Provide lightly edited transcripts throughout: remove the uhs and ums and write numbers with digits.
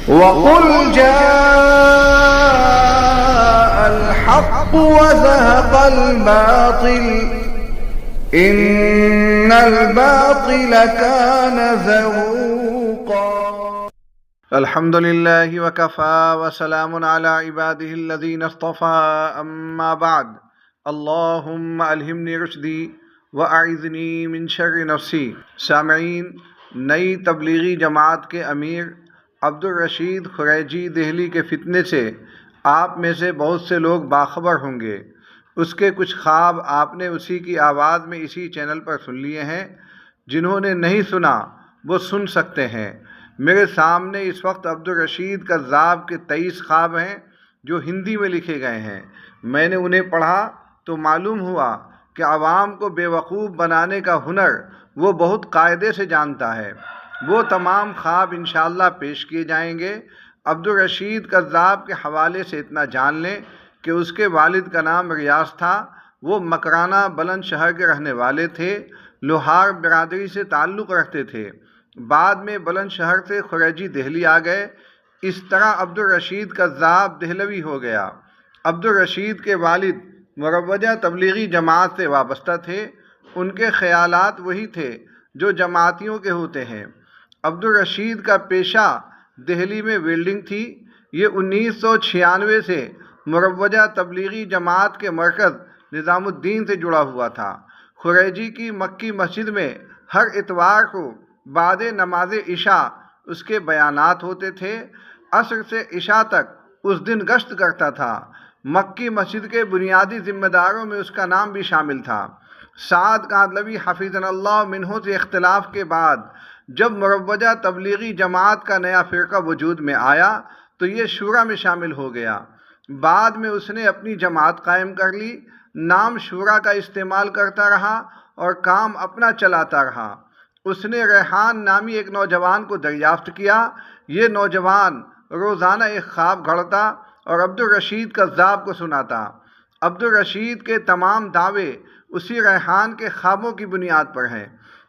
وَقُلْ جَاءَ الْحَقُّ وَزَهَقَ الْبَاطِلُ إِنَّ الْبَاطِلَ كَانَ زَهُوقًا۔ الحمد للہ وکفى وسلام علی عباده الذین اصطفى، اما بعد، اللہم الہمنی رشدی واعذنی من شر نفسی۔ سامعین، نئی تبلیغی جماعت کے امیر عبدالرشید خریجی دہلی کے فتنے سے آپ میں سے بہت سے لوگ باخبر ہوں گے۔ اس کے کچھ خواب آپ نے اسی کی آواز میں اسی چینل پر سن لیے ہیں۔ جنہوں نے نہیں سنا وہ سن سکتے ہیں۔ میرے سامنے اس وقت عبدالرشید کذاب کے 23 خواب ہیں جو ہندی میں لکھے گئے ہیں۔ میں نے انہیں پڑھا تو معلوم ہوا کہ عوام کو بیوقوف بنانے کا ہنر وہ بہت قاعدے سے جانتا ہے۔ وہ تمام خواب انشاءاللہ پیش کیے جائیں گے۔ عبدالرشید کذاب کے حوالے سے اتنا جان لیں کہ اس کے والد کا نام ریاض تھا۔ وہ مکرانہ بلند شہر کے رہنے والے تھے۔ لوہار برادری سے تعلق رکھتے تھے۔ بعد میں بلند شہر سے خریجی دہلی آ گئے۔ اس طرح عبدالرشید کذاب دہلوی ہو گیا۔ عبدالرشید کے والد مروجہ تبلیغی جماعت سے وابستہ تھے۔ ان کے خیالات وہی تھے جو جماعتیوں کے ہوتے ہیں۔ عبدالرشید کا پیشہ دہلی میں ویلڈنگ تھی۔ یہ 1996 سے مروجہ تبلیغی جماعت کے مرکز نظام الدین سے جڑا ہوا تھا۔ خریجی کی مکی مسجد میں ہر اتوار کو بعد نماز عشاء اس کے بیانات ہوتے تھے۔ عصر سے عشاء تک اس دن گشت کرتا تھا۔ مکی مسجد کے بنیادی ذمہ داروں میں اس کا نام بھی شامل تھا۔ سعد کاندھلوی حفظہ اللہ منہ سے اختلاف کے بعد جب مروجہ تبلیغی جماعت کا نیا فرقہ وجود میں آیا تو یہ شورا میں شامل ہو گیا۔ بعد میں اس نے اپنی جماعت قائم کر لی۔ نام شورا کا استعمال کرتا رہا اور کام اپنا چلاتا رہا۔ اس نے ریحان نامی ایک نوجوان کو دریافت کیا۔ یہ نوجوان روزانہ ایک خواب گھڑتا اور عبدالرشید کذاب کو سناتا۔ عبدالرشید کے تمام دعوے اسی ریحان کے خوابوں کی بنیاد پر ہیں۔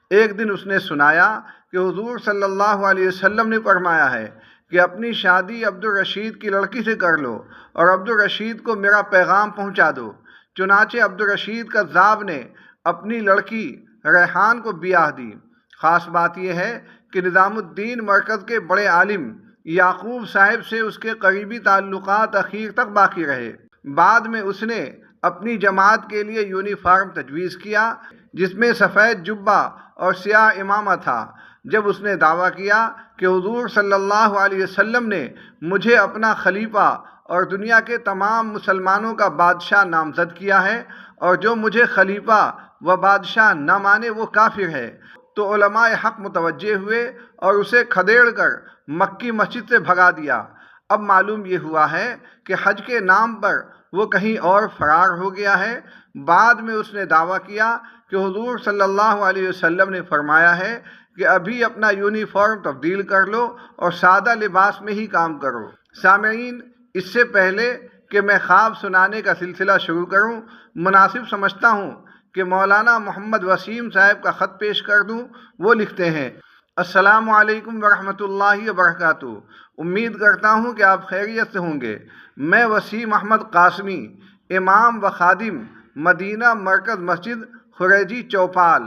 ایک دن اس نے سنایا کہ حضور صلی اللہ علیہ وسلم نے فرمایا ہے کہ اپنی شادی عبدالرشید کی لڑکی سے کر لو اور عبدالرشید کو میرا پیغام پہنچا دو۔ چنانچہ عبدالرشید کذاب نے اپنی لڑکی ریحان کو بیاہ دی۔ خاص بات یہ ہے کہ نظام الدین مرکز کے بڑے عالم یعقوب صاحب سے اس کے قریبی تعلقات اخیر تک باقی رہے۔ بعد میں اس نے اپنی جماعت کے لیے یونیفارم تجویز کیا جس میں سفید جبہ اور سیاہ امامہ تھا۔ جب اس نے دعویٰ کیا کہ حضور صلی اللہ علیہ وسلم نے مجھے اپنا خلیفہ اور دنیا کے تمام مسلمانوں کا بادشاہ نامزد کیا ہے اور جو مجھے خلیفہ و بادشاہ نہ مانے وہ کافر ہے، تو علماء حق متوجہ ہوئے اور اسے کھدیڑ کر مکی مسجد سے بھگا دیا۔ اب معلوم یہ ہوا ہے کہ حج کے نام پر وہ کہیں اور فرار ہو گیا ہے۔ بعد میں اس نے دعویٰ کیا کہ حضور صلی اللہ علیہ وسلم نے فرمایا ہے کہ ابھی اپنا یونیفارم تبدیل کر لو اور سادہ لباس میں ہی کام کرو۔ سامعین، اس سے پہلے کہ میں خواب سنانے کا سلسلہ شروع کروں، مناسب سمجھتا ہوں کہ مولانا محمد وسیم صاحب کا خط پیش کر دوں۔ وہ لکھتے ہیں: السلام علیکم ورحمۃ اللہ وبرکاتہ۔ امید کرتا ہوں کہ آپ خیریت سے ہوں گے۔ میں وسیم احمد قاسمی، امام و خادم مدینہ مرکز مسجد خریجی چوپال،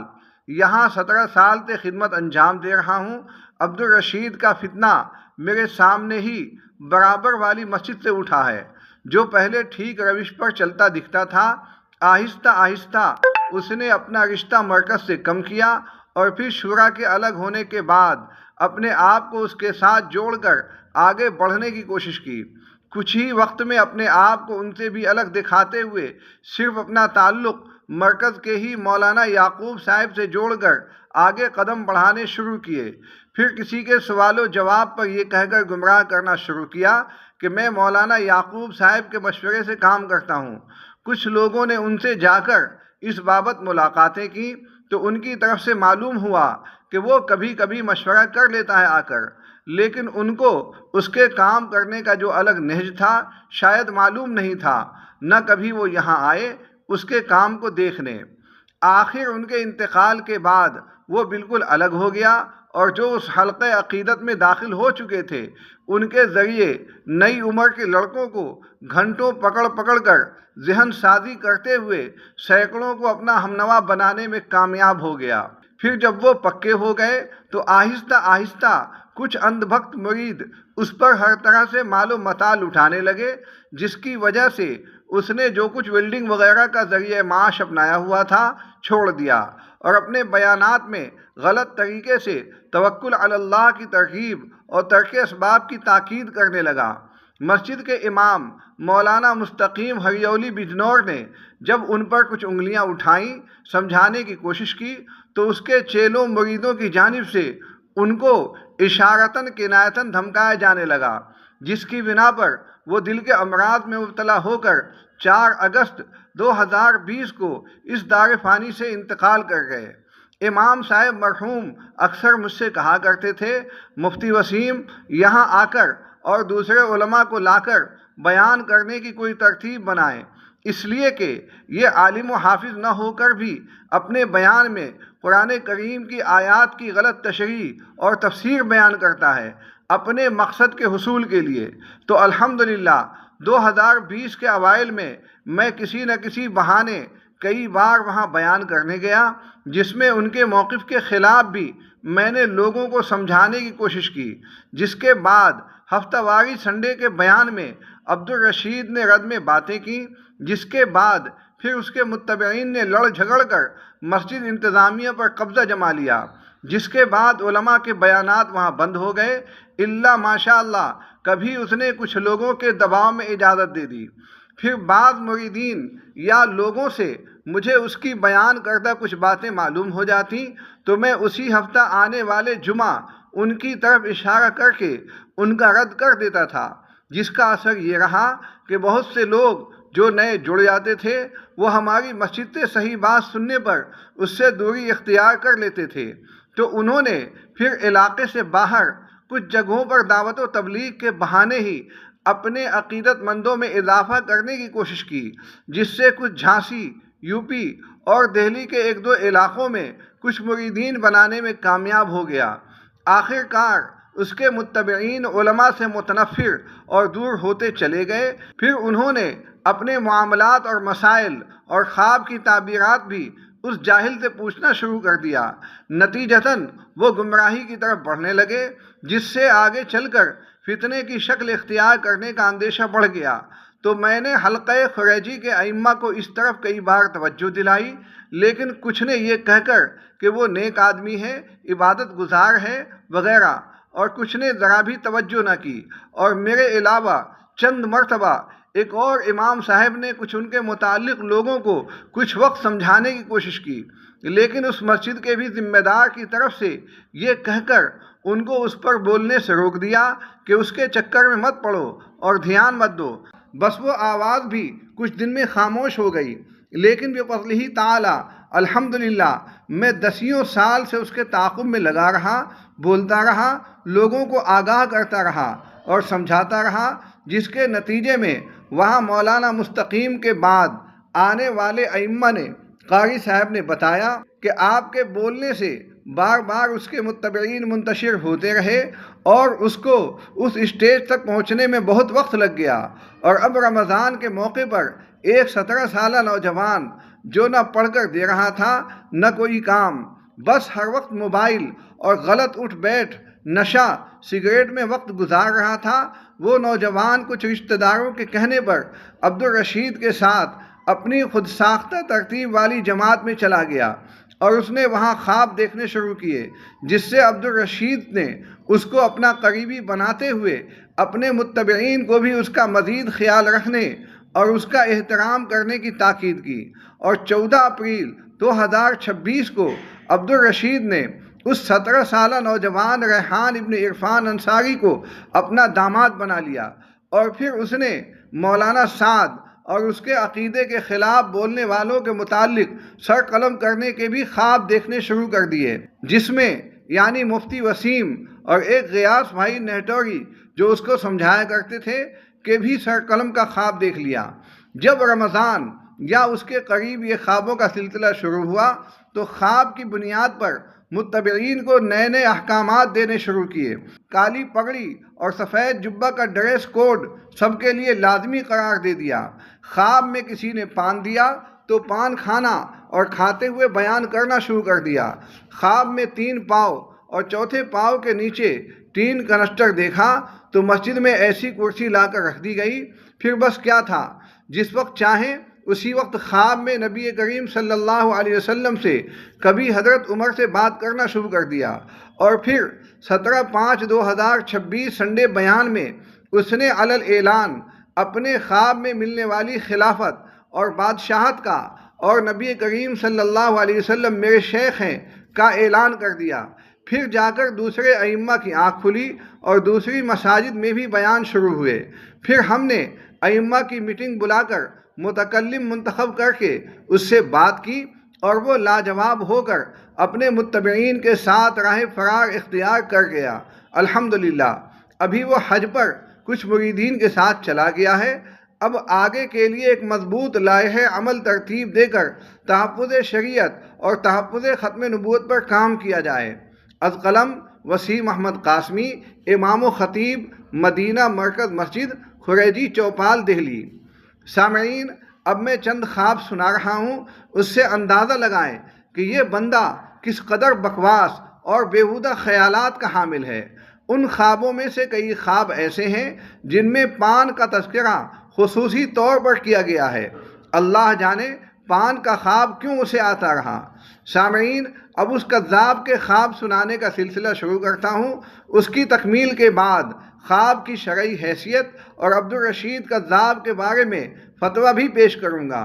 یہاں 17 سال سے خدمت انجام دے رہا ہوں۔ عبدالرشید کا فتنہ میرے سامنے ہی برابر والی مسجد سے اٹھا ہے، جو پہلے ٹھیک روش پر چلتا دکھتا تھا۔ آہستہ آہستہ اس نے اپنا رشتہ مرکز سے کم کیا اور پھر شورا کے الگ ہونے کے بعد اپنے آپ کو اس کے ساتھ جوڑ کر آگے بڑھنے کی کوشش کی۔ کچھ ہی وقت میں اپنے آپ کو ان سے بھی الگ دکھاتے ہوئے صرف اپنا تعلق مرکز کے ہی مولانا یعقوب صاحب سے جوڑ کر آگے قدم بڑھانے شروع کیے۔ پھر کسی کے سوال و جواب پر یہ کہہ کر گمراہ کرنا شروع کیا کہ میں مولانا یعقوب صاحب کے مشورے سے کام کرتا ہوں۔ کچھ لوگوں نے ان سے جا کر اس بابت ملاقاتیں کی تو ان کی طرف سے معلوم ہوا کہ وہ کبھی کبھی مشورہ کر لیتا ہے آ کر، لیکن ان کو اس کے کام کرنے کا جو الگ نہج تھا شاید معلوم نہیں تھا، نہ کبھی وہ یہاں آئے اس کے کام کو دیکھنے۔ آخر ان کے انتقال کے بعد وہ بالکل الگ ہو گیا، اور جو اس حلقہ عقیدت میں داخل ہو چکے تھے ان کے ذریعے نئی عمر کے لڑکوں کو گھنٹوں پکڑ پکڑ کر ذہن سازی کرتے ہوئے سینکڑوں کو اپنا ہمنوا بنانے میں کامیاب ہو گیا۔ پھر جب وہ پکے ہو گئے تو آہستہ آہستہ کچھ اندھ بھکت مرید اس پر ہر طرح سے مال و متاع اٹھانے لگے، جس کی وجہ سے اس نے جو کچھ ویلڈنگ وغیرہ کا ذریعہ معاش اپنایا ہوا تھا چھوڑ دیا، اور اپنے بیانات میں غلط طریقے سے توکل علی اللہ کی ترغیب اور ترک اسباب کی تاکید کرنے لگا۔ مسجد کے امام مولانا مستقیم ہریولی بجنور نے جب ان پر کچھ انگلیاں اٹھائیں، سمجھانے کی کوشش کی، تو اس کے چیلوں مریدوں کی جانب سے ان کو اشارتاً کنایتاً دھمکایا جانے لگا، جس کی بنا پر وہ دل کے امراض میں مبتلا ہو کر 4 اگست 2020 کو اس دار فانی سے انتقال کر گئے۔ امام صاحب مرحوم اکثر مجھ سے کہا کرتے تھے، مفتی وسیم یہاں آ کر اور دوسرے علماء کو لا کر بیان کرنے کی کوئی ترتیب بنائیں، اس لیے کہ یہ عالم و حافظ نہ ہو کر بھی اپنے بیان میں قرآن کریم کی آیات کی غلط تشریح اور تفسیر بیان کرتا ہے اپنے مقصد کے حصول کے لیے۔ تو الحمدللہ 2020 کے اوائل میں کسی نہ کسی بہانے کئی بار وہاں بیان کرنے گیا، جس میں ان کے موقف کے خلاف بھی میں نے لوگوں کو سمجھانے کی کوشش کی، جس کے بعد ہفتہ واری سنڈے کے بیان میں عبدالرشید نے رد میں باتیں کی، جس کے بعد پھر اس کے متبعین نے لڑ جھگڑ کر مسجد انتظامیہ پر قبضہ جما لیا، جس کے بعد علماء کے بیانات وہاں بند ہو گئے، الا ماشاء اللہ کبھی اس نے کچھ لوگوں کے دباؤ میں اجازت دے دی۔ پھر بعض مریدین یا لوگوں سے مجھے اس کی بیان کردہ کچھ باتیں معلوم ہو جاتی تو میں اسی ہفتہ آنے والے جمعہ ان کی طرف اشارہ کر کے ان کا رد کر دیتا تھا، جس کا اثر یہ رہا کہ بہت سے لوگ جو نئے جڑ جاتے تھے وہ ہماری مسجد سے صحیح بات سننے پر اس سے دوری اختیار کر لیتے تھے، تو انہوں نے پھر علاقے سے باہر کچھ جگہوں پر دعوت و تبلیغ کے بہانے ہی اپنے عقیدت مندوں میں اضافہ کرنے کی کوشش کی، جس سے کچھ جھانسی، یو پی اور دہلی کے 1-2 علاقوں میں کچھ مریدین بنانے میں کامیاب ہو گیا۔ آخر کار اس کے متبعین علماء سے متنفر اور دور ہوتے چلے گئے۔ پھر انہوں نے اپنے معاملات اور مسائل اور خواب کی تعبیرات بھی اس جاہل سے پوچھنا شروع کر دیا، نتیجتاً وہ گمراہی کی طرف بڑھنے لگے، جس سے آگے چل کر فتنے کی شکل اختیار کرنے کا اندیشہ بڑھ گیا۔ تو میں نے حلقہ خریجی کے ائمہ کو اس طرف کئی بار توجہ دلائی، لیکن کچھ نے یہ کہہ کر کہ وہ نیک آدمی ہے، عبادت گزار ہے وغیرہ، اور کچھ نے ذرا بھی توجہ نہ کی، اور میرے علاوہ چند مرتبہ ایک اور امام صاحب نے کچھ ان کے متعلق لوگوں کو کچھ وقت سمجھانے کی کوشش کی، لیکن اس مسجد کے بھی ذمہ دار کی طرف سے یہ کہہ کر ان کو اس پر بولنے سے روک دیا کہ اس کے چکر میں مت پڑو اور دھیان مت دو۔ بس وہ آواز بھی کچھ دن میں خاموش ہو گئی، لیکن بفضلہ تعالی الحمدللہ میں 10 سال سے اس کے تعاقب میں لگا رہا، بولتا رہا، لوگوں کو آگاہ کرتا رہا اور سمجھاتا رہا، جس کے نتیجے میں وہاں مولانا مستقیم کے بعد آنے والے ائمہ نے، قاری صاحب نے بتایا کہ آپ کے بولنے سے بار بار اس کے متبعین منتشر ہوتے رہے اور اس کو اس اسٹیج تک پہنچنے میں بہت وقت لگ گیا، اور اب رمضان کے موقع پر ایک 17 سالہ نوجوان جو نہ پڑھ کر دے رہا تھا نہ کوئی کام، بس ہر وقت موبائل اور غلط اٹھ بیٹھ، نشہ، سگریٹ میں وقت گزار رہا تھا، وہ نوجوان کچھ رشتہ داروں کے کہنے پر عبدالرشید کے ساتھ اپنی خود ساختہ ترتیب والی جماعت میں چلا گیا، اور اس نے وہاں خواب دیکھنے شروع کیے، جس سے عبدالرشید نے اس کو اپنا قریبی بناتے ہوئے اپنے متبعین کو بھی اس کا مزید خیال رکھنے اور اس کا احترام کرنے کی تاکید کی، اور 14 اپریل 2026 کو عبدالرشید نے اس 17 سالہ نوجوان ریحان ابن عرفان انصاری کو اپنا داماد بنا لیا، اور پھر اس نے مولانا سعد اور اس کے عقیدے کے خلاف بولنے والوں کے متعلق سر قلم کرنے کے بھی خواب دیکھنے شروع کر دیے، جس میں یعنی مفتی وسیم اور ایک غیاث بھائی نیٹوری جو اس کو سمجھایا کرتے تھے کہ بھی سر قلم کا خواب دیکھ لیا۔ جب رمضان یا اس کے قریب یہ خوابوں کا سلسلہ شروع ہوا تو خواب کی بنیاد پر متبعین کو نئے نئے احکامات دینے شروع کیے۔ کالی پگڑی اور سفید جبہ کا ڈریس کوڈ سب کے لیے لازمی قرار دے دیا۔ خواب میں کسی نے پان دیا تو پان کھانا اور کھاتے ہوئے بیان کرنا شروع کر دیا۔ خواب میں 3 پاؤں اور چوتھے پاؤں کے نیچے 3 کنسٹر دیکھا تو مسجد میں ایسی کرسی لا کر رکھ دی گئی۔ پھر بس کیا تھا، جس وقت چاہیں اسی وقت خواب میں نبی کریم صلی اللہ علیہ وسلم سے کبھی حضرت عمر سے بات کرنا شروع کر دیا، اور پھر 17/5/2026 سنڈے بیان میں اس نے علل اعلان اپنے خواب میں ملنے والی خلافت اور بادشاہت کا اور نبی کریم صلی اللہ علیہ وسلم میرے شیخ ہیں کا اعلان کر دیا۔ پھر جا کر دوسرے ائمہ کی آنکھ کھلی اور دوسری مساجد میں بھی بیان شروع ہوئے۔ پھر ہم نے ائمہ کی میٹنگ بلا کر متکلم منتخب کر کے اس سے بات کی، اور وہ لاجواب ہو کر اپنے متبعین کے ساتھ راہ فرار اختیار کر گیا۔ الحمدللہ ابھی وہ حج پر کچھ مریدین کے ساتھ چلا گیا ہے۔ اب آگے کے لیے ایک مضبوط لائحہ عمل ترتیب دے کر تحفظ شریعت اور تحفظ ختم نبوت پر کام کیا جائے۔ از قلم وسیم احمد قاسمی، امام و خطیب، مدینہ مرکز مسجد، خریجی چوپال، دہلی۔ سامعین، اب میں چند خواب سنا رہا ہوں، اس سے اندازہ لگائیں کہ یہ بندہ کس قدر بکواس اور بیہودہ خیالات کا حامل ہے۔ ان خوابوں میں سے کئی خواب ایسے ہیں جن میں پان کا تذکرہ خصوصی طور پر کیا گیا ہے۔ اللہ جانے پان کا خواب کیوں اسے آتا رہا۔ سامعین، اب اس کذاب کے خواب سنانے کا سلسلہ شروع کرتا ہوں۔ اس کی تکمیل کے بعد خواب کی شرعی حیثیت اور عبدالرشید کذاب کے بارے میں فتویٰ بھی پیش کروں گا۔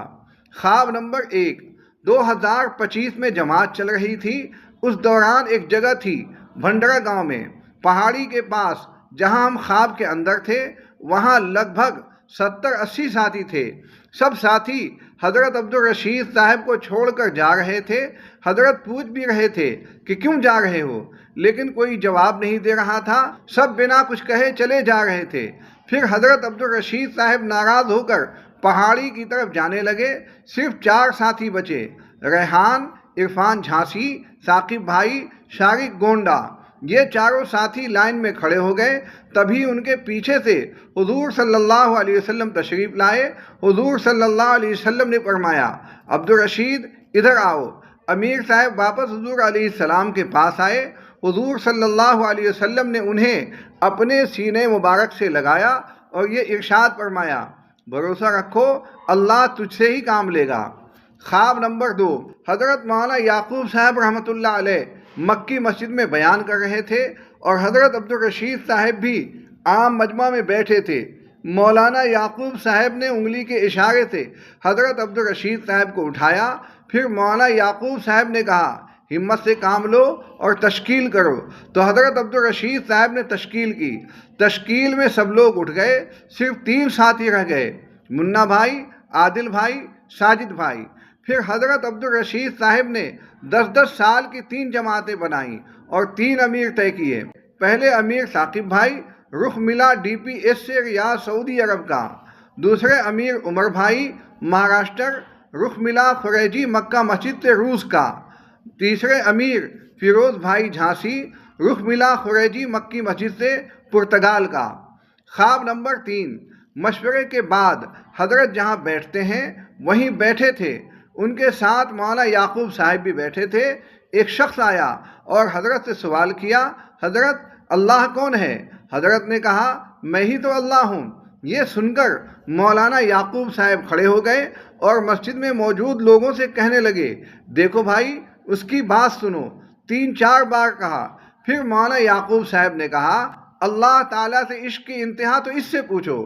خواب نمبر 1، 2025 میں جماعت چل رہی تھی۔ اس دوران ایک جگہ تھی بھنڈرا گاؤں میں، پہاڑی کے پاس، جہاں ہم خواب کے اندر تھے۔ وہاں لگ بھگ 70-80 ساتھی تھے۔ سب ساتھی حضرت عبدالرشید صاحب کو چھوڑ کر جا رہے تھے۔ حضرت پوچھ بھی رہے تھے کہ کیوں جا رہے ہو، لیکن کوئی جواب نہیں دے رہا تھا۔ سب بنا کچھ کہے چلے جا رہے تھے۔ پھر حضرت عبدالرشید صاحب ناراض ہو کر پہاڑی کی طرف جانے لگے۔ صرف 4 ساتھی بچے، ریحان، عرفان جھانسی، ثاقب بھائی، شارق گونڈا۔ یہ چاروں ساتھی لائن میں کھڑے ہو گئے۔ تبھی ان کے پیچھے سے حضور صلی اللہ علیہ وسلم تشریف لائے۔ حضور صلی اللہ علیہ وسلم نے فرمایا، عبدالرشید ادھر آؤ۔ امیر صاحب واپس حضور علیہ السلام کے پاس آئے۔ حضور صلی اللہ علیہ وسلم نے انہیں اپنے سینے مبارک سے لگایا اور یہ ارشاد فرمایا، بھروسہ رکھو اللہ تجھ سے ہی کام لے گا۔ خواب نمبر 2، حضرت مولانا یعقوب صاحب رحمۃ اللہ علیہ مکی مسجد میں بیان کر رہے تھے اور حضرت عبدالرشید صاحب بھی عام مجمع میں بیٹھے تھے۔ مولانا یعقوب صاحب نے انگلی کے اشارے سے حضرت عبدالرشید صاحب کو اٹھایا۔ پھر مولانا یعقوب صاحب نے کہا، ہمت سے کام لو اور تشکیل کرو۔ تو حضرت عبدالرشید صاحب نے تشکیل کی۔ تشکیل میں سب لوگ اٹھ گئے، صرف 3 ساتھی رہ گئے، منا بھائی، عادل بھائی، ساجد بھائی۔ پھر حضرت عبدالرشید صاحب نے 10-10 سال کی 3 جماعتیں بنائیں اور 3 امیر طے کیے۔ پہلے امیر ثاقب بھائی، رخ ملا DPS سے ریاض سعودی عرب کا۔ دوسرے امیر عمر بھائی، مہاراشٹر، رخ ملا خریجی مکہ مسجد سے روس کا۔ تیسرے امیر فیروز بھائی جھانسی، رخ ملا خریجی مکی مسجد سے پرتگال کا۔ خواب نمبر 3، مشورے کے بعد حضرت جہاں بیٹھتے ہیں وہیں بیٹھے تھے، ان کے ساتھ مولانا یعقوب صاحب بھی بیٹھے تھے۔ ایک شخص آیا اور حضرت سے سوال کیا، حضرت اللہ کون ہے؟ حضرت نے کہا، میں ہی تو اللہ ہوں۔ یہ سن کر مولانا یعقوب صاحب کھڑے ہو گئے اور مسجد میں موجود لوگوں سے کہنے لگے، دیکھو بھائی اس کی بات سنو۔ 3-4 بار کہا۔ پھر مولانا یعقوب صاحب نے کہا، اللہ تعالیٰ سے عشق کی انتہا تو اس سے پوچھو۔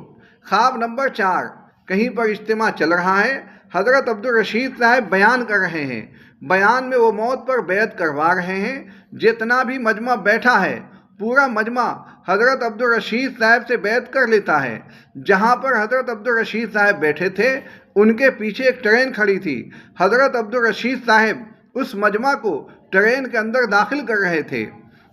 خواب نمبر 4، کہیں پر اجتماع چل رہا ہے، حضرت عبدالرشید صاحب بیان کر رہے ہیں۔ بیان میں وہ موت پر بیعت کروا رہے ہیں۔ جتنا بھی مجمع بیٹھا ہے پورا مجمع حضرت عبدالرشید صاحب سے بیعت کر لیتا ہے۔ جہاں پر حضرت عبدالرشید صاحب بیٹھے تھے ان کے پیچھے ایک ٹرین کھڑی تھی۔ حضرت عبدالرشید صاحب اس مجمع کو ٹرین کے اندر داخل کر رہے تھے۔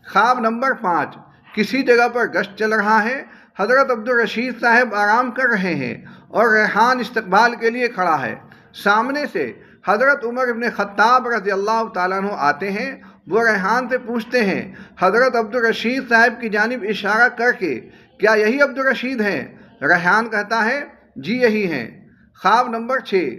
خواب نمبر 5، کسی جگہ پر گشت چل رہا ہے، حضرت عبدالرشید صاحب آرام کر رہے ہیں اور ریحان استقبال کے لیے کھڑا ہے۔ سامنے سے حضرت عمر ابن خطاب رضی اللہ تعالیٰ عنہ آتے ہیں وہ ریحان سے پوچھتے ہیں حضرت عبدالرشید صاحب کی جانب اشارہ کر کے، کیا یہی عبدالرشید ہیں؟ ریحان کہتا ہے جی یہی ہیں۔ خواب نمبر 6۔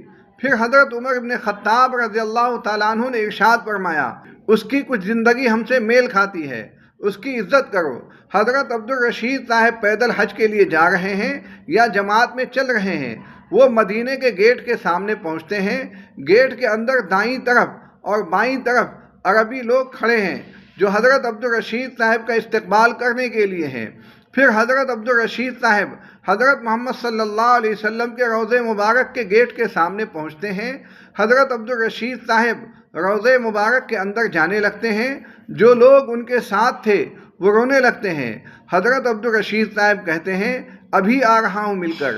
پھر حضرت عمر بن خطاب رضی اللہ تعالیٰ عنہ نے ارشاد فرمایا، اس کی کچھ زندگی ہم سے میل کھاتی ہے، اس کی عزت کرو۔ حضرت عبدالرشید صاحب پیدل حج کے لیے جا رہے ہیں یا جماعت میں چل رہے ہیں۔ وہ مدینے کے گیٹ کے سامنے پہنچتے ہیں۔ گیٹ کے اندر دائیں طرف اور بائیں طرف عربی لوگ کھڑے ہیں جو حضرت عبدالرشید صاحب کا استقبال کرنے کے لیے ہیں۔ پھر حضرت عبدالرشید صاحب حضرت محمد صلی اللہ علیہ وسلم کے روضہ مبارک کے گیٹ کے سامنے پہنچتے ہیں۔ حضرت عبدالرشید صاحب روضہ مبارک کے اندر جانے لگتے ہیں۔ جو لوگ ان کے ساتھ تھے وہ رونے لگتے ہیں۔ حضرت عبدالرشید صاحب کہتے ہیں ابھی آ رہا ہوں مل کر۔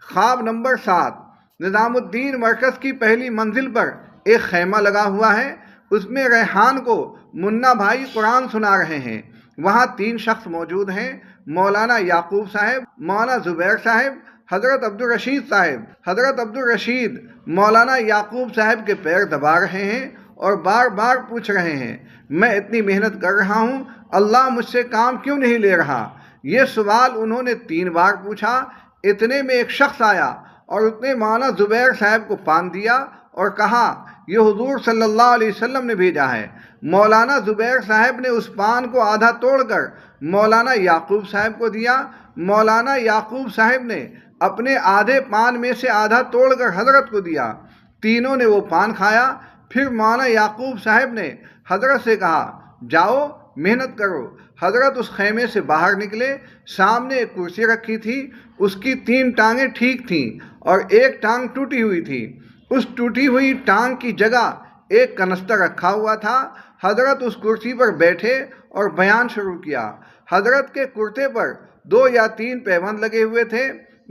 خواب نمبر 7۔ نظام الدین مرکز کی پہلی منزل پر ایک خیمہ لگا ہوا ہے، اس میں ریحان کو منا بھائی قرآن سنا رہے ہیں۔ وہاں 3 شخص موجود ہیں، مولانا یعقوب صاحب، مولانا زبیر صاحب، حضرت عبدالرشید صاحب۔ حضرت عبدالرشید مولانا یعقوب صاحب کے پیر دبا رہے ہیں اور بار بار پوچھ رہے ہیں میں اتنی محنت کر رہا ہوں، اللہ مجھ سے کام کیوں نہیں لے رہا؟ یہ سوال انہوں نے 3 بار پوچھا۔ اتنے میں ایک شخص آیا اور اس نے مولانا زبیر صاحب کو پان دیا اور کہا یہ حضور صلی اللہ علیہ وسلم نے بھیجا ہے۔ مولانا زبیر صاحب نے اس پان کو آدھا توڑ کر مولانا یعقوب صاحب کو دیا۔ مولانا یعقوب صاحب نے اپنے آدھے پان میں سے آدھا توڑ کر حضرت کو دیا۔ تینوں نے وہ پان کھایا۔ پھر مولانا یعقوب صاحب نے حضرت سے کہا جاؤ محنت کرو۔ حضرت اس خیمے سے باہر نکلے۔ سامنے ایک کرسی رکھی تھی، اس کی 3 ٹانگیں ٹھیک تھیں اور ایک ٹانگ ٹوٹی ہوئی تھی۔ اس ٹوٹی ہوئی ٹانگ کی جگہ ایک کنستر رکھا ہوا تھا۔ حضرت اس کرسی پر بیٹھے اور بیان شروع کیا۔ حضرت کے کرتے پر 2 یا 3 پیبند لگے ہوئے تھے۔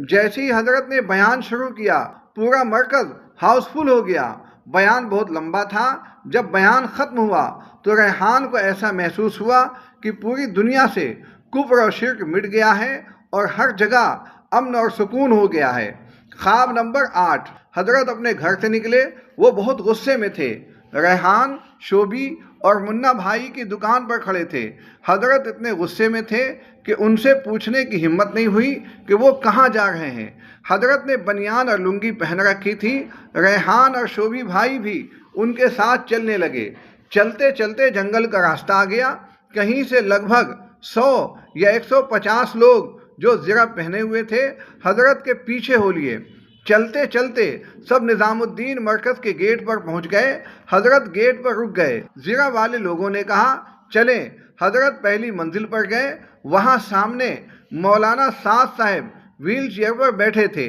جیسے ہی حضرت نے بیان شروع کیا پورا مرکز ہاؤس فل ہو گیا۔ بیان بہت لمبا تھا۔ جب بیان ختم ہوا تو ریحان کو ایسا محسوس ہوا کہ پوری دنیا سے کفر اور شرک مٹ گیا ہے اور ہر جگہ امن اور سکون ہو گیا ہے۔ خواب نمبر 8۔ حضرت اپنے گھر سے نکلے، وہ بہت غصے میں تھے۔ ریحان، شوبی اور منا بھائی کی دکان پر کھڑے تھے۔ حضرت اتنے غصے میں تھے کہ ان سے پوچھنے کی ہمت نہیں ہوئی کہ وہ کہاں جا رہے ہیں۔ حضرت نے بنیان اور لنگی پہن رکھی تھی۔ ریحان اور شوبی بھائی بھی ان کے ساتھ چلنے لگے۔ چلتے چلتے جنگل کا راستہ آ گیا۔ کہیں سے لگ بھگ 100 یا 150 لوگ جو زرہ پہنے ہوئے تھے حضرت کے پیچھے ہو لیے۔ چلتے چلتے سب نظام الدین مرکز کے گیٹ پر پہنچ گئے۔ حضرت گیٹ پر رک گئے۔ زرہ والے لوگوں نے کہا چلیں۔ حضرت پہلی منزل پر گئے۔ وہاں سامنے مولانا سعد صاحب ویل چیئر پر بیٹھے تھے۔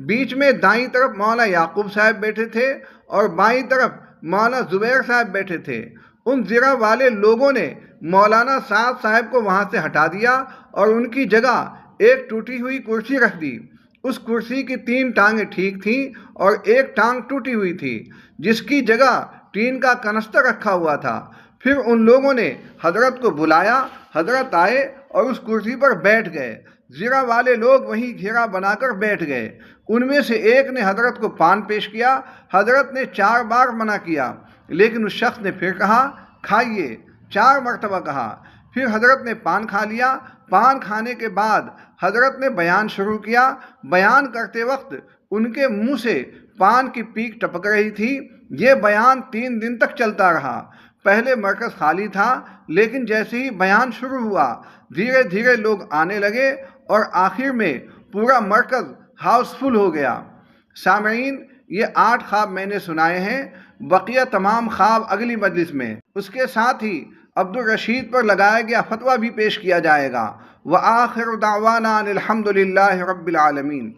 بیچ میں دائیں طرف مولانا یعقوب صاحب بیٹھے تھے اور بائیں طرف مولانا زبیر صاحب بیٹھے تھے۔ ان زرہ والے لوگوں نے مولانا سعد صاحب کو وہاں سے ہٹا دیا اور ان کی جگہ ایک ٹوٹی ہوئی کرسی رکھ دی۔ اس کرسی کی 3 ٹانگیں ٹھیک تھیں اور ایک ٹانگ ٹوٹی ہوئی تھی جس کی جگہ ٹین کا کنستر رکھا ہوا تھا۔ پھر ان لوگوں نے حضرت کو بلایا۔ حضرت آئے اور اس کرسی پر بیٹھ گئے۔ زرہ والے لوگ وہیں گھیرا بنا کر بیٹھ گئے۔ ان میں سے ایک نے حضرت کو پان پیش کیا۔ حضرت نے 4 بار منع کیا لیکن اس شخص نے پھر کہا کھائیے، 4 مرتبہ کہا۔ پھر حضرت نے پان کھا لیا۔ پان کھانے کے بعد حضرت نے بیان شروع کیا۔ بیان کرتے وقت ان کے منہ سے پان کی پیک ٹپک رہی تھی۔ یہ بیان 3 دن تک چلتا رہا۔ پہلے مرکز خالی تھا لیکن جیسے ہی بیان شروع ہوا دھیرے دھیرے لوگ آنے لگے اور آخر میں پورا مرکز ہاؤس فل ہو گیا۔ سامعین، یہ 8 خواب میں نے سنائے ہیں۔ بقیہ تمام خواب اگلی مجلس میں، اس کے ساتھ ہی عبدالرشید پر لگایا گیا فتویٰ بھی پیش کیا جائے گا۔ وآخر دعوانا ان الحمد للہ رب العالمین۔